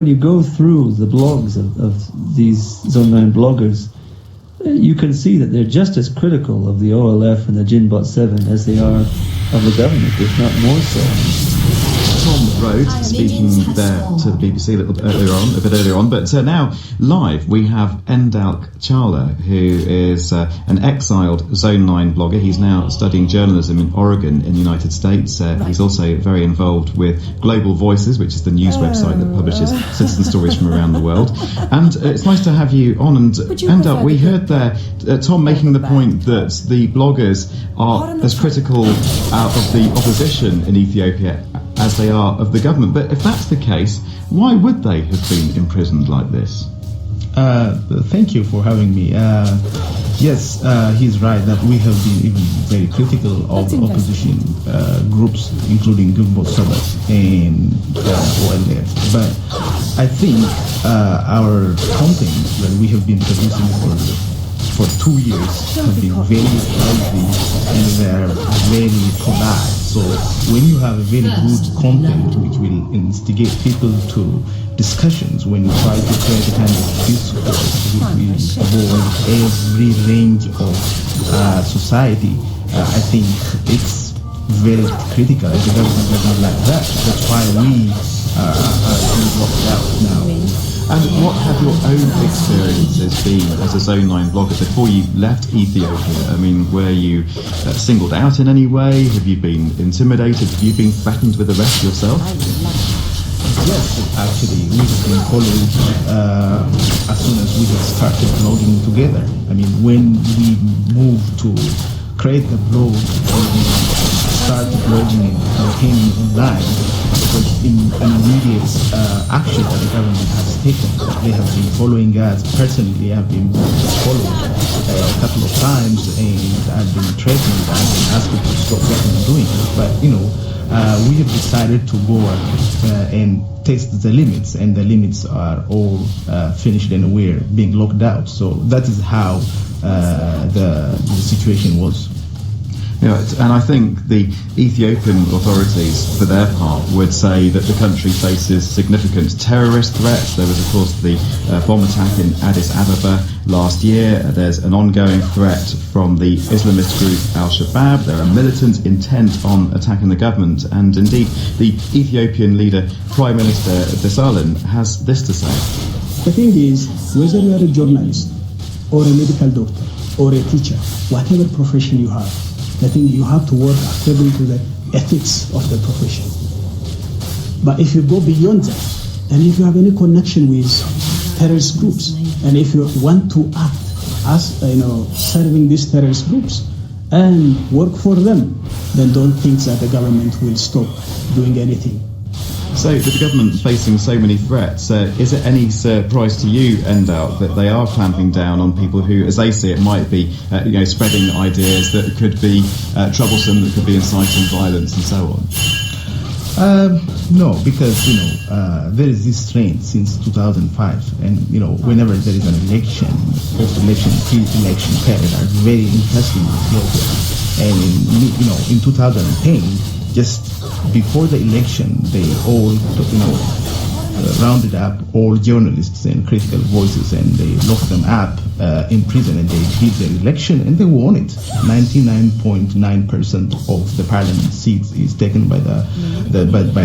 When you go through the blogs of these online bloggers, you can see that they're just as critical of the OLF and the Jinbot 7 as they are of the government, if not more so. Tom Rhodes speaking there to the BBC a bit earlier on, but now live we have Endalk Chawla, who is an exiled Zone 9 blogger. He's now studying journalism in Oregon in the United States. He's also very involved with Global Voices, which is the news website that publishes citizen stories from around the world. And it's nice to have you on. And Endalk, we heard there Tom making the point that the bloggers are as critical of the opposition in Ethiopia as they are of the government. But if that's the case, why would they have been imprisoned like this? Thank you for having me. Yes, he's right that we have been even very critical of opposition groups, including Jinbot 7 and OLF. But I think our content that we have been producing for 2 years have been very lively and they are very polite. So when you have a very good content which will instigate people to discussions, when you try to create a kind of discourse which will avoid every range of society, I think it's very critical. The government does not like that. That's why we are being locked out now. And what have your own experiences been as a Zone 9 blogger before you left Ethiopia? I mean, were you singled out in any way? Have you been intimidated? Have you been threatened with arrest yourself? Yes, actually, we have been followed as soon as we have started blogging together. I mean, when we moved to create a blog and we started blogging and campaigning online, was in an immediate action that the government has taken. They have been following us personally. They have been followed a couple of times, and I've been threatened. I've been asked to stop what I'm doing. But we have decided to go and test the limits, and the limits are all finished, and we're being locked out. So that is how the situation was. Yeah, and I think the Ethiopian authorities, for their part, would say that the country faces significant terrorist threats. There was, of course, the bomb attack in Addis Ababa last year. There's an ongoing threat from the Islamist group Al-Shabaab. There are militants intent on attacking the government. And indeed, the Ethiopian leader, Prime Minister Desalegn, has this to say. The thing is, whether you are a journalist or a medical doctor or a teacher, whatever profession you have, I think you have to work according to the ethics of the profession. But if you go beyond that, and if you have any connection with terrorist groups, and if you want to act as serving these terrorist groups and work for them, then don't think that the government will stop doing anything. So, with the government facing so many threats, is it any surprise to you, Endalk, that they are clamping down on people who, as they see it, might be, spreading ideas that could be troublesome, that could be inciting violence, and so on? No, because there is this trend since 2005, and whenever there is an election, post-election, pre-election period are very interesting in Ethiopia, and in 2010. Just before the election, they all, rounded up all journalists and critical voices, and they locked them up in prison, and they did the election, and they won it. 99.9% of the parliament seats is taken by the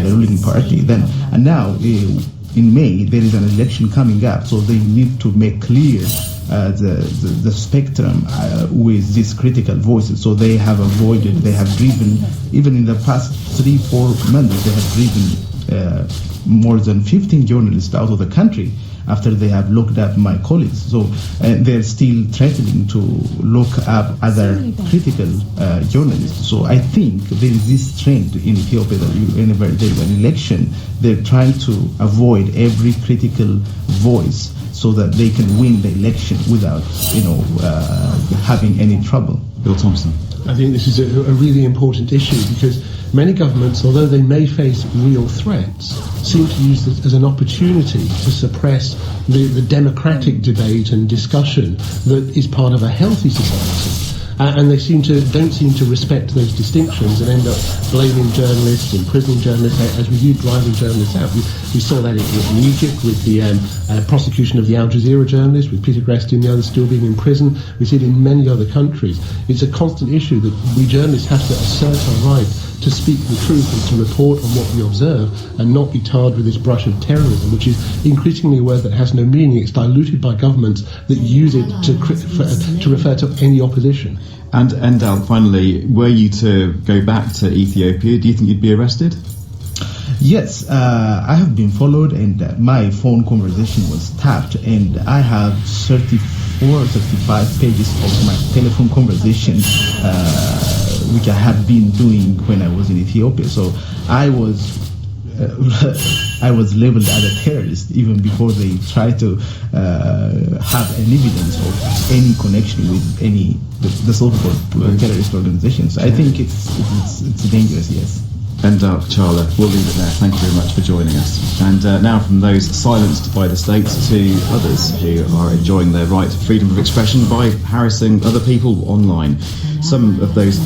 ruling party. And now in May there is an election coming up, so they need to make clear the spectrum with these critical voices. So they have driven, even in the past 3-4 months, they have driven more than 15 journalists out of the country after they have locked up my colleagues. So they're still threatening to lock up other critical journalists. So I think there is this trend in Ethiopia that whenever there is an election, they're trying to avoid every critical voice so that they can win the election without, having any trouble. Bill Thompson. I think this is a really important issue because many governments, although they may face real threats, seem to use this as an opportunity to suppress the democratic debate and discussion that is part of a healthy society. and they don't seem to respect those distinctions and end up blaming journalists, imprisoning journalists, as we do, driving journalists out. We saw that in Egypt with the prosecution of the Al Jazeera journalist, with Peter Gresti and the others still being in prison. We see it in many other countries. It's a constant issue that we journalists have to assert our right to speak the truth and to report on what we observe and not be tarred with this brush of terrorism, which is increasingly a word that has no meaning. It's diluted by governments that use it to refer to any opposition. And Endal, finally, were you to go back to Ethiopia, do you think you'd be arrested? Yes, I have been followed, and my phone conversation was tapped, and I have 34 or 35 pages of my telephone conversation, which I had been doing when I was in Ethiopia. So I was labeled as a terrorist even before they tried to have an evidence of any connection with the so-called terrorist organizations. I think it's dangerous, yes. Endal Kachala, we'll leave it there. Thank you very much for joining us. And now from those silenced by the state to others who are enjoying their right to freedom of expression by harassing other people online. Some of those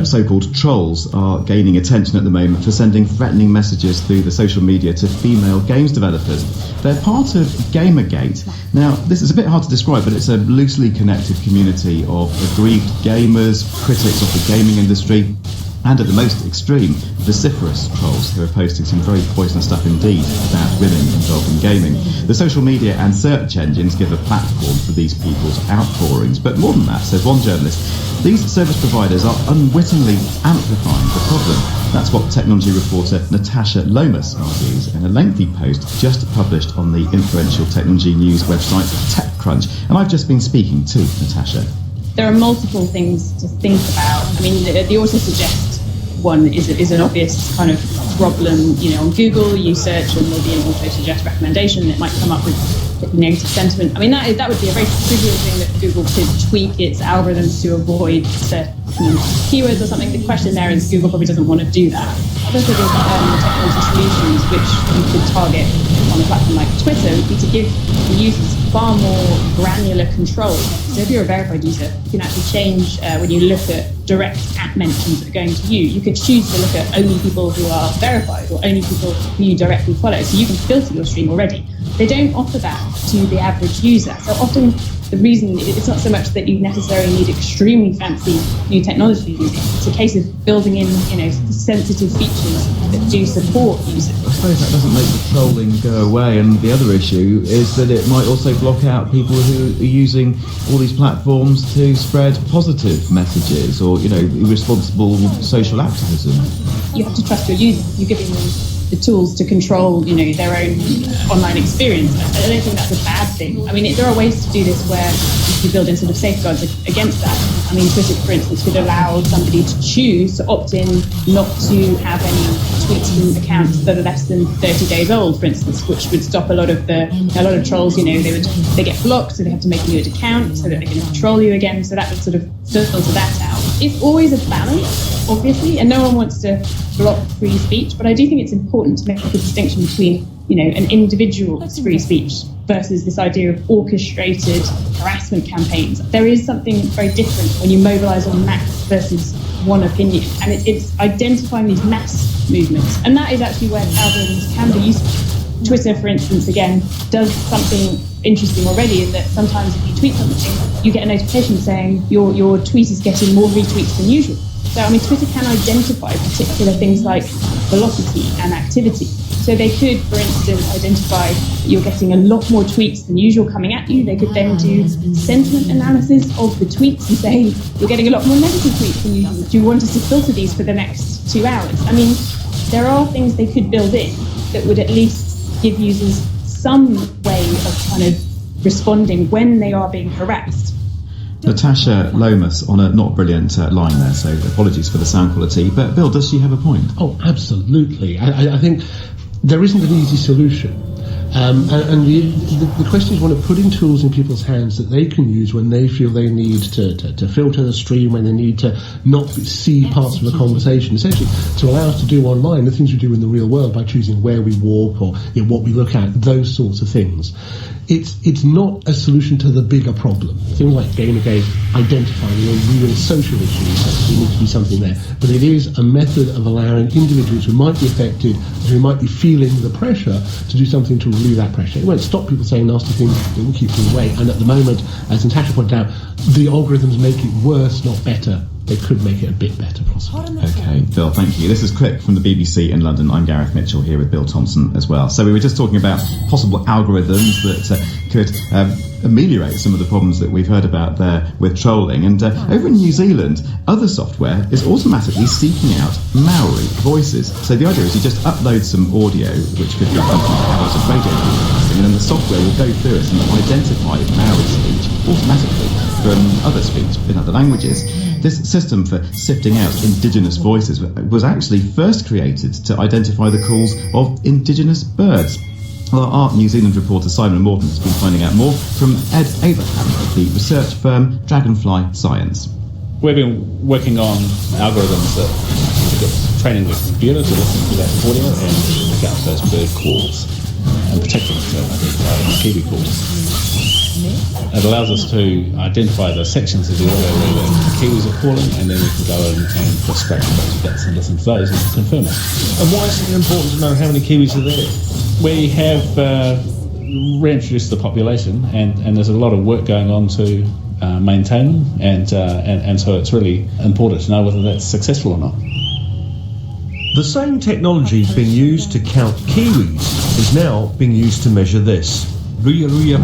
so-called trolls are gaining attention at the moment for sending threatening messages through the social media to female games developers. They're part of Gamergate. Now, this is a bit hard to describe, but it's a loosely connected community of aggrieved gamers, critics of the gaming industry, and at the most extreme, vociferous trolls who are posting some very poisonous stuff indeed about women involved in gaming. The social media and search engines give a platform for these people's outpourings. But more than that, says one journalist, these service providers are unwittingly amplifying the problem. That's what technology reporter Natasha Lomas argues in a lengthy post just published on the influential technology news website TechCrunch. And I've just been speaking to Natasha. There are multiple things to think about. I mean, the author suggests one is an obvious kind of problem. You know, on Google, you search and there'll be an auto-suggest recommendation. It might come up with negative sentiment. I mean, that would be a very trivial thing that Google could tweak its algorithms to avoid certain keywords or something. The question there is Google probably doesn't want to do that. Other sort of technology solutions which you could target on a platform like Twitter would be to give the users far more granular control. So if you're a verified user, you can actually change when you look at direct app mentions that are going to you. You could choose to look at only people who are verified or only people who you directly follow. So you can filter your stream already. They don't offer that to the average user. So often the reason it's not so much that you necessarily need extremely fancy new technology. It's a case of building in, sensitive features that do support users. I suppose that doesn't make the trolling go away, and the other issue is that it might also block out people who are using all these platforms to spread positive messages or, irresponsible social activism. You have to trust your users. You're giving them the tools to control, their own online experience. I don't think that's a bad thing. I mean, there are ways to do this where you could build in sort of safeguards against that. I mean, Twitter, for instance, could allow somebody to choose to opt in not to have any tweets from accounts that are less than 30 days old, for instance, which would stop a lot of trolls. They get blocked, so they have to make a new account so that they can control you again. So that would sort of filter that out. It's always a balance, obviously, and no one wants to block free speech, but I do think it's important to make a distinction between, an individual's free speech versus this idea of orchestrated harassment campaigns. There is something very different when you mobilise en masse versus one opinion, and it's identifying these mass movements, and that is actually where algorithms can be useful. Twitter, for instance, again, does something interesting already in that sometimes if you tweet something, you get a notification saying your tweet is getting more retweets than usual. So, Twitter can identify particular things like velocity and activity. So they could, for instance, identify you're getting a lot more tweets than usual coming at you. They could then do sentiment analysis of the tweets and say, you're getting a lot more negative tweets than usual. Do you want us to filter these for the next 2 hours? There are things they could build in that would at least give users some way of kind of responding when they are being harassed. Natasha Lomas on a not brilliant line there, so apologies for the sound quality. But Bill, does she have a point? Oh, absolutely. I think there isn't an easy solution. And the question is one of putting tools in people's hands that they can use when they feel they need to filter the stream, when they need to not see parts of the conversation, essentially to allow us to do online the things we do in the real world by choosing where we walk or what we look at, those sorts of things. it's not a solution to the bigger problem. Things like Gamergate identifying real social issues, there needs to be something there. But it is a method of allowing individuals who might be affected, who might be feeling the pressure, to do something to relieve that pressure. It won't stop people saying nasty things, it will keep them away. And at the moment, as Natasha pointed out, the algorithms make it worse, not better. They could make it a bit better, possibly. Okay, Bill, thank you. This is Click from the BBC in London. I'm Gareth Mitchell here with Bill Thompson as well. So we were just talking about possible algorithms that could ameliorate some of the problems that we've heard about there with trolling. And over in New Zealand, other software is automatically seeking out Maori voices. So the idea is you just upload some audio, which could be hours of radio broadcasting, and then the software will go through it and identify Maori speech automatically from other speech in other languages. This system for sifting out indigenous voices was actually first created to identify the calls of indigenous birds. Well, our New Zealand reporter Simon Morton has been finding out more from Ed Abraham of the research firm Dragonfly Science. We've been working on algorithms that training the computer to listen to that audio and pick out those bird calls, in particular kiwi calls. It allows us to identify the sections of the audio where the kiwis are calling, and then we can go and extract those bits and listen to those and confirm it. And why is it important to know how many kiwis are there? We have reintroduced the population, and there's a lot of work going on to maintain them, and so it's really important to know whether that's successful or not. The same technology being used to count kiwis is now being used to measure this. We were doing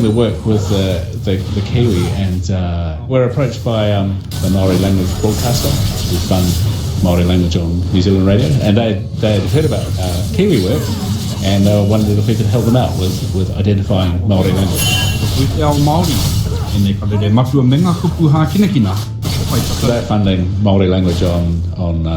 the work with the kiwi, and we're approached by the Maori language broadcaster who fund Maori language on New Zealand radio, and they had heard about kiwi work, and they wondered if we could help them out with identifying Maori language. So they're funding Maori language on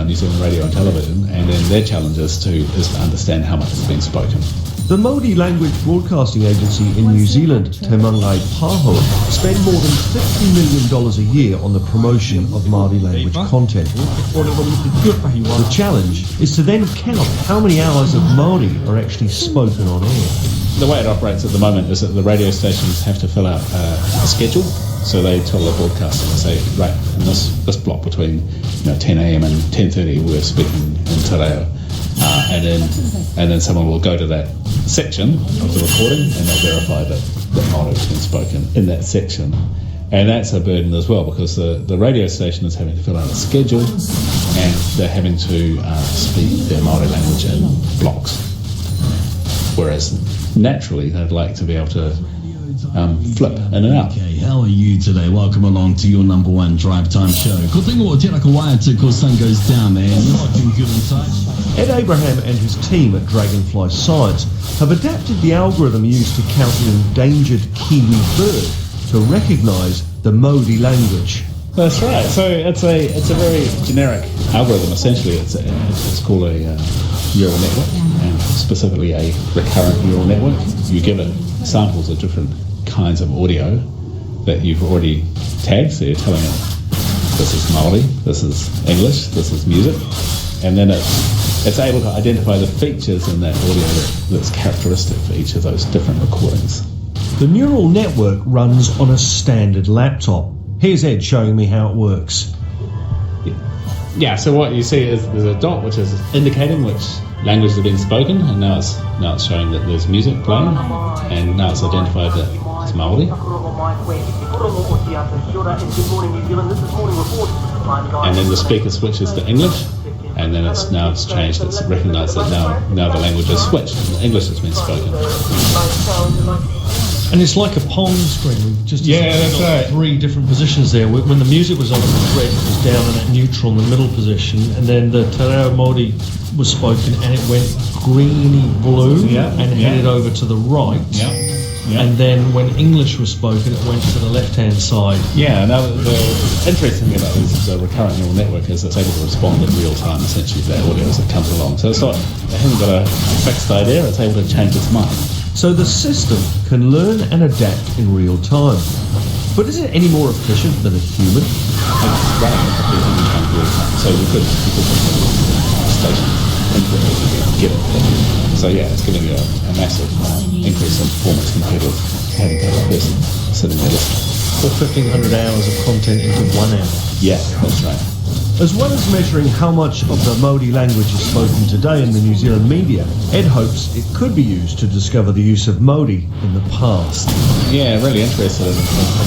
New Zealand radio and television, and then their challenge is to understand how much has been spoken. The Māori Language Broadcasting Agency in New Zealand, Te Mangai Pāhoa, spend more than $50 million a year on the promotion of Māori language content. The challenge is to then count how many hours of Māori are actually spoken on air. The way it operates at the moment is that the radio stations have to fill out a schedule. So they tell the broadcaster, they say, right, in this block between 10 a.m. and 10:30 we're speaking in te reo. And then someone will go to that section of the recording and they'll verify that Māori has been spoken in that section. And that's a burden as well, because the radio station is having to fill out a schedule, and they're having to speak their Māori language in blocks. Whereas naturally they'd like to be able to flip in and out. Okay, how are you today? Welcome along to your number one drive time show. Ko tingo o te raka waia te ko sun goes down, man. You're not doing good inside. Ed Abraham and his team at Dragonfly Science have adapted the algorithm used to count an endangered kiwi bird to recognise the Māori language. That's right. So it's a very generic algorithm. Essentially, it's called a neural network, and specifically a recurrent neural network. You give it samples of different kinds of audio that you've already tagged, so you're telling it this is Māori, this is English, this is music, and then it's able to identify the features in that audio that's characteristic for each of those different recordings. The neural network runs on a standard laptop. Here's Ed showing me how it works. Yeah, so what you see is there's a dot which is indicating which languages have been spoken, and now it's showing that there's music playing, and now it's identified that it's Māori. And then the speaker switches to English, and then it's changed. It's recognised that now the language has switched and English has been spoken. And it's like a Pong screen. That's right. Three different positions there. When the music was on, it was red, it was down in that neutral in the middle position, and then the Te Reo Māori was spoken, and it went greeny blue and headed over to the right. And then when English was spoken, it went to the left-hand side. Yeah, now the interesting thing about the recurrent neural network is it's able to respond in real time, essentially, to that audio as it comes along. So it's not, it hasn't got a fixed idea, it's able to change its mind. So the system can learn and adapt in real time. But is it any more efficient than a human? It's running in real time. So you could put a station into it, get it. So yeah, it's giving you a massive increase in performance compared with having a person sitting there listening. Or 1,500 hours of content into 1 hour. Yeah, that's right. As well as measuring how much of the Māori language is spoken today in the New Zealand media, Ed hopes it could be used to discover the use of Māori in the past. Yeah, really interested in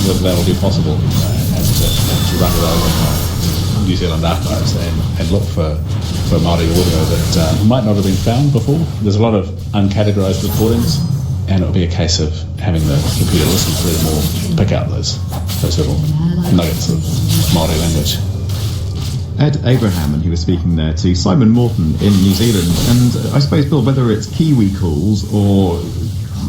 whether that will be possible, and to run it over New Zealand archives and look for Māori audio that might not have been found before. There's a lot of uncategorised recordings, and it'll be a case of having the computer listen through them all, pick out those little nuggets of Māori language. Ed Abraham, and he was speaking there to Simon Morton in New Zealand. And I suppose, Bill, whether it's Kiwi calls or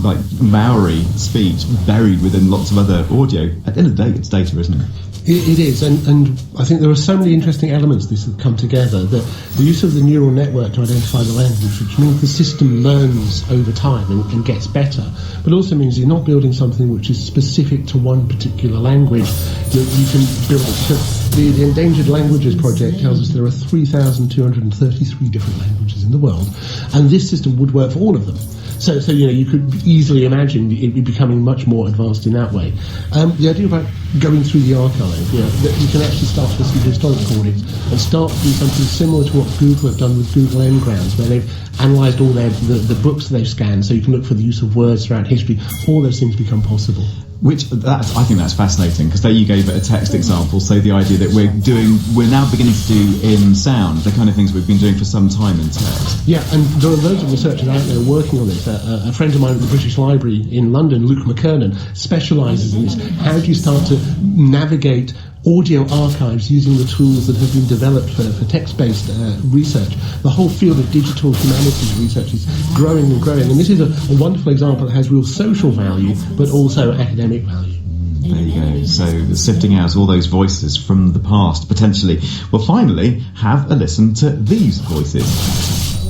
like Maori speech buried within lots of other audio, at the end of the day, it's data, isn't it? It is, and I think there are so many interesting elements this have come together. The use of the neural network to identify the language, which means the system learns over time and gets better, but also means you're not building something which is specific to one particular language. You can build it. So the Endangered Languages Project tells us there are 3,233 different languages in the world, and this system would work for all of them. So you could easily imagine it becoming much more advanced in that way. The idea about going through the archive, that you can actually start to listen to historic recordings and start to do something similar to what Google have done with Google Ngrams, where they've analysed all the books they've scanned, so you can look for the use of words throughout history. All those things become possible. I think that's fascinating, because there you gave it a text example. So the idea that we're now beginning to do in sound the kind of things we've been doing for some time in text. Yeah, and there are loads of researchers out there working on this. A friend of mine at the British Library in London, Luke McKernan, specialises in this. How do you start to navigate audio archives using the tools that have been developed for text-based research? The whole field of digital humanities research is growing and growing, and this is a wonderful example that has real social value but also academic value. There you go. So sifting out all those voices from the past, potentially. Well, finally, have a listen to these voices.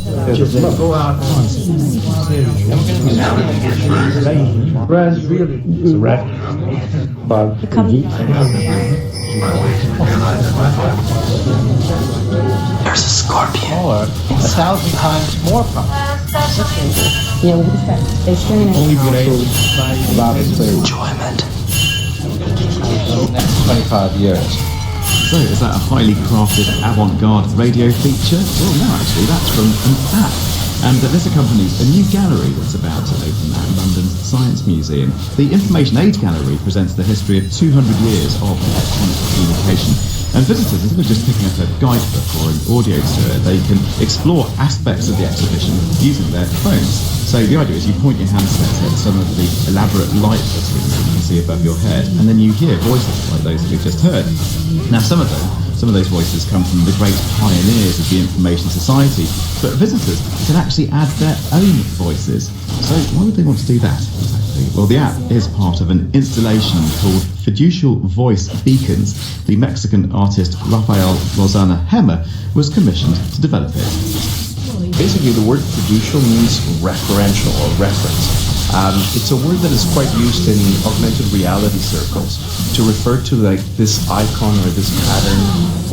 Go out it's a rat, bug, there's a scorpion. Or 1,000 times more probably. Yeah, what is that? They strain it. Only enjoyment. Next 25 years. So, is that a highly crafted avant-garde radio feature? Well, no, actually, that's from an app. And this accompanies a new gallery that's about to open at London's Science Museum. The Information Age Gallery presents the history of 200 years of electronic communication. And visitors, instead of just picking up a guidebook or an audio tour, they can explore aspects of the exhibition using their phones. So the idea is you point your handset at some of the elaborate light fittings that you can see above your head, and then you hear voices like those that we've just heard. Now, some of those voices come from the great pioneers of the information society, but visitors can actually add their own voices. So why would they want to do that exactly? Well, the app is part of an installation called Fiducial Voice Beacons. The Mexican artist Rafael Lozana Hema was commissioned to develop it. Basically, the word fiducial means referential or reference. It's a word that is quite used in augmented reality circles to refer to like this icon or this pattern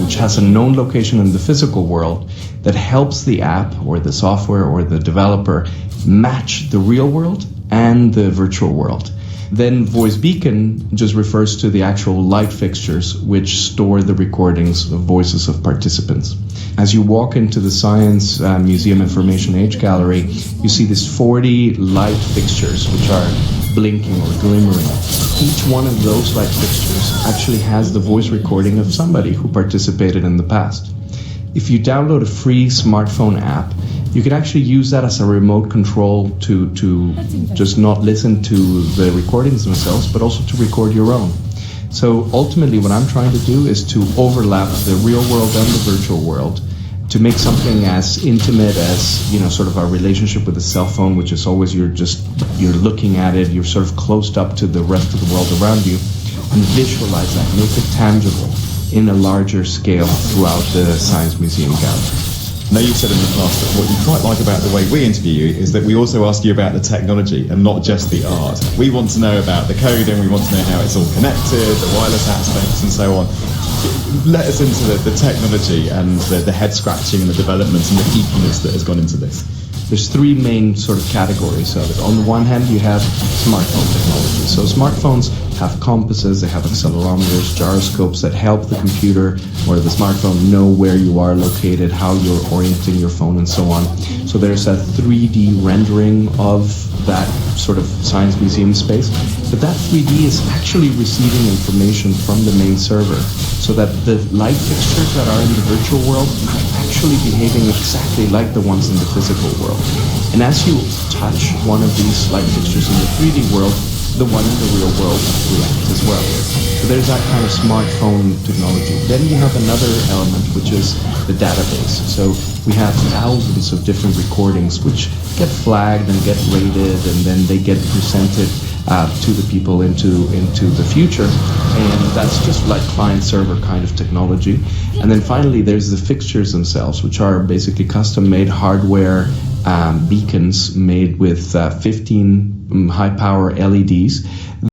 which has a known location in the physical world that helps the app or the software or the developer match the real world and the virtual world. Then Voice Beacon just refers to the actual light fixtures which store the recordings of voices of participants. As you walk into the Science Museum Information Age Gallery, you see these 40 light fixtures which are blinking or glimmering. Each one of those light fixtures actually has the voice recording of somebody who participated in the past. If you download a free smartphone app, you can actually use that as a remote control to just not listen to the recordings themselves, but also to record your own. So ultimately what I'm trying to do is to overlap the real world and the virtual world to make something as intimate as, sort of our relationship with a cell phone, which is always you're looking at it, you're sort of closed up to the rest of the world around you, and visualize that, make it tangible in a larger scale throughout the Science Museum Gallery. Now, you've said in the past that what you quite like about the way we interview you is that we also ask you about the technology and not just the art. We want to know about the coding, we want to know how it's all connected, the wireless aspects and so on. Let us into the technology and the head scratching and the development and the geekiness that has gone into this. there's three main sort of categories of it. On the one hand, you have smartphone technology. So smartphones have compasses, they have accelerometers, gyroscopes that help the computer or the smartphone know where you are located, how you're orienting your phone, and so on. So there's a 3D rendering of that sort of science museum space. But that 3D is actually receiving information from the main server, so that the light fixtures that are in the virtual world are actually behaving exactly like the ones in the physical world. And as you touch one of these light fixtures in the 3D world, the one in the real world reacts as well. So there's that kind of smartphone technology. Then you have another element, which is the database. So we have thousands of different recordings which get flagged and get rated, and then they get presented to the people into the future. And that's just like client-server kind of technology. And then finally, there's the fixtures themselves, which are basically custom-made hardware beacons made with 15 high-power LEDs